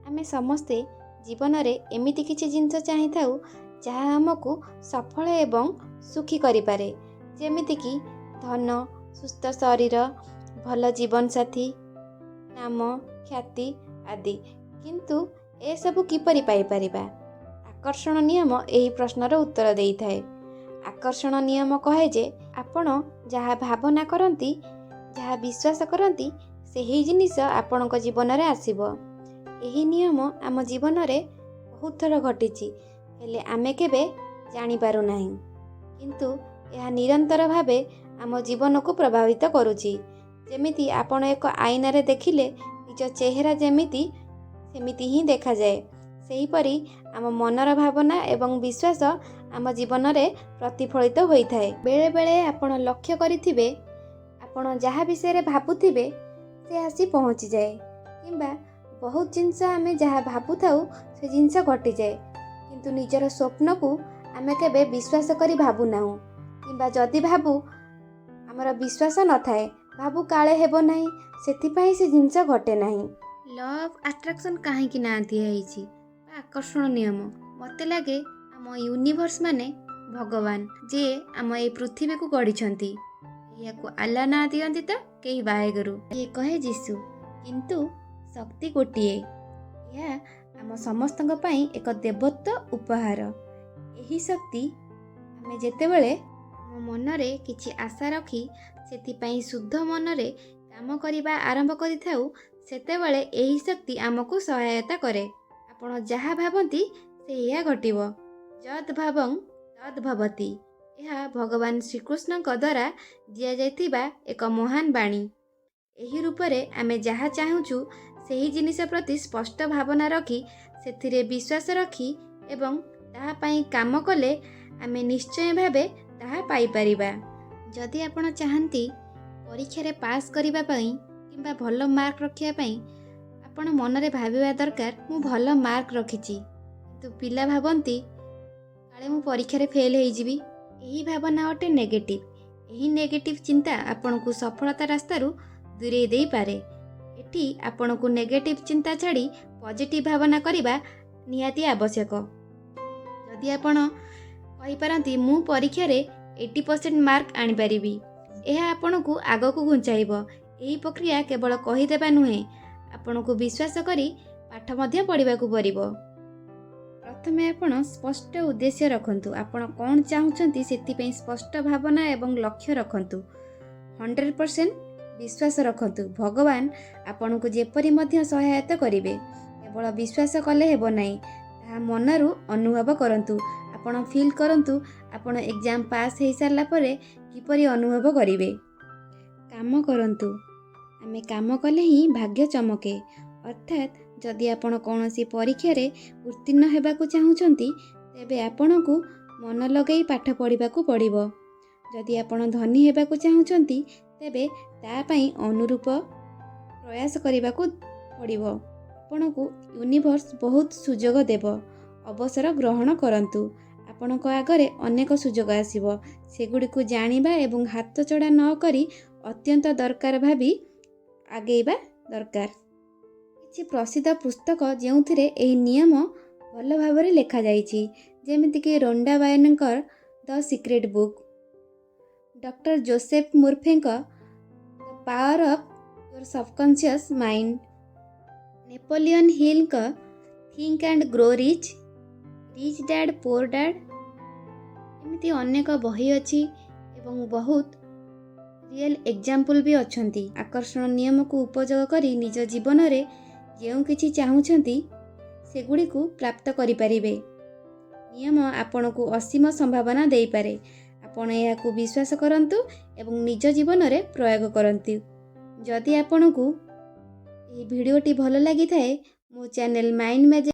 आमे समस्ते जीवन में एमिति किछि जिनस चाहि थाउ जहाँ आमको सफल एवं सुखी करिपारे, जेमिति कि धन, सुस्थ शरीर, भल जीवन साथी, नाम, ख्याति आदि। किंतु ए सबु किपरि पाई परिबा? आकर्षण नियम एही प्रश्नर उत्तर देई थाए। आकर्षण नियम कहे जे आपण जहाँ भावना करती, जहाँ विश्वास करती, सेही जिनिस आपणक जीवन में आसीबो। एही नियम आम जीवन में बहुत थर घटिछि, हेले आमे केबे जानि पारु नाही। किंतु यह निरंतर भावे आम जीवन को प्रभावित करुछि। जेमिति आपण एक आईना रे देखिले निज चेहरा जेमिति सेमिति ही देखा जाए, सेहीपरि आम मनर भावना एवं विश्वास आम जीवन में प्रतिफलित होइथाए। बेले बेले आपण लक्ष्य करिथिबे, आपण जहाँ विषय रे भाबुथिबे से आसी पहुँची जाए, किंबा बहुत जिनस आमे जहाँ भाबु थाउ से जिनस घटी जाए। किंतु निजर स्वप्न को आमे केबे विश्वास करी भाबु नाहु, किंबा जदि भाबु आमर विश्वास न थाए, भाबु काले हेबो नाही, सेथिपाई से जिनस घटे नाही। लॉ ऑफ अट्रैक्शन काहेकि ना दिया आकर्षण नियम? मते लागे आम यूनिवर्स माने भगवान जे आम ए पृथ्वी को गढ़ी, को आल्ला ना दियंती तो कई बाहेगरु ये कहे जीसु, किंतु शक्ति गोटिए। यह आम समस्त एक देवत्व उपहार। यही शक्ति आमे जेतेबेले आम मनरे किछि आशा रखी सेथिपाई शुद्ध मनरे काम करिबा आरंभ करिथाउ, सेतेबेले एही शक्ति आमको सहायता करे। आपण जहाँ भाबंती सेया घटिबो। यद भावं तद भवति। यह भगवान श्रीकृष्ण द्वारा दिया जाइथिबा एक महान बाणी। एही रूपरे आमे जहाँ चाहूचु सेही जिनिस प्रति स्पष्ट भावना रखी, सेथिरे विश्वास रखी एवं ताहा पाई काम कले आमे निश्चय भावे ताहा पाई परिबा। जदि आपण चाहंती परीक्षा रे पास करिबा पई किंबा भल मार्क रखिया पई, आपण मनरे भाबिबा दरकार मु भल मार्क रखिछि, किंतु पिला भाबंती काले मु परीक्षा रे फेल हेइ जिबी। एही भावना अटे नेगेटिव। एही नेगेटिव चिंता आपण को सफलता रास्तारू दूरे देई पारे। एठी आपण को नेगेटिव चिंता छाड़ी पॉजिटिव भावना करिबा निहाती आवश्यक। जदि आपण कहि पारंती मु परीक्षा रे 80% मार्क आनि परिबी, एहा आपण को आगो को घुंचाइबो। एही प्रक्रिया केवल कहि देबा नुहे, आपण को विश्वास करी पाठ मध्य पढ़िबा को पड़िबो। प्रथमे आपण स्पष्ट उद्देश्य रखंतु। आपण कोन चाहुचंती सेति स्पष्ट भावना एवं लक्ष्य रखंतु। 100% विश्वास रखंतु। भगवान आपण को जेपरी मध्य सहायता करिवे। केवल विश्वास कले हेबो नाही, ता मनरु अनुभव करंतु। आपण फील करंतु आपण एग्जाम पास हे सारला परे किपरि अनुभव करिवे। काम करंतु। आमे काम कले ही भाग्य चमके। अर्थात जदि आपण कौनसी परीक्षा रे उत्तीर्ण हेबाकु चाहुचंती, तेबे आपण को मन लगई पाठ पढ़िबाकु पड़िबो। जदि आपण धनी हेबाकु चाहुचंती, तेबे ता पई अनुरूप प्रयास करिबाकु पड़िबो। आपण को यूनिवर्स बहुत सुजोग देबो। अवसर ग्रहण करंतु। आपणक आगरे अनेक सुजोग आसीबो, सेगुडी को जानिबा एवं हाथ चढ़ा न करी अत्यंत दरकार भाबी आगेइबा दरकार। किछि प्रसिद्ध पुस्तक जेउथिरे एही नियम भल भाबरे लेखा जाइछि, जेमिति कि रोंडा वायनकर the secret book, doctor Joseph मुर्फेंक the power of your subconscious mind, Napoleon Hill का think and grow rich, rich dad poor dad. एमिति अनेक बही अछि एवं बहुत रियल एग्जाम्पल भी अछंती। आकर्षण नियम को उपयोग करी निज जीवन रे जेउ किछि चाहुछंती सेगुडी को प्राप्त करि परिबे। नियम आपण को असीम संभावना देई पारे। आपण या को विश्वास करंतु एवं निज जीवन रे प्रयोग करंतु। जदि आपण को ए वीडियोटी भल लागि थाए, मो चैनल माइंड मैजिक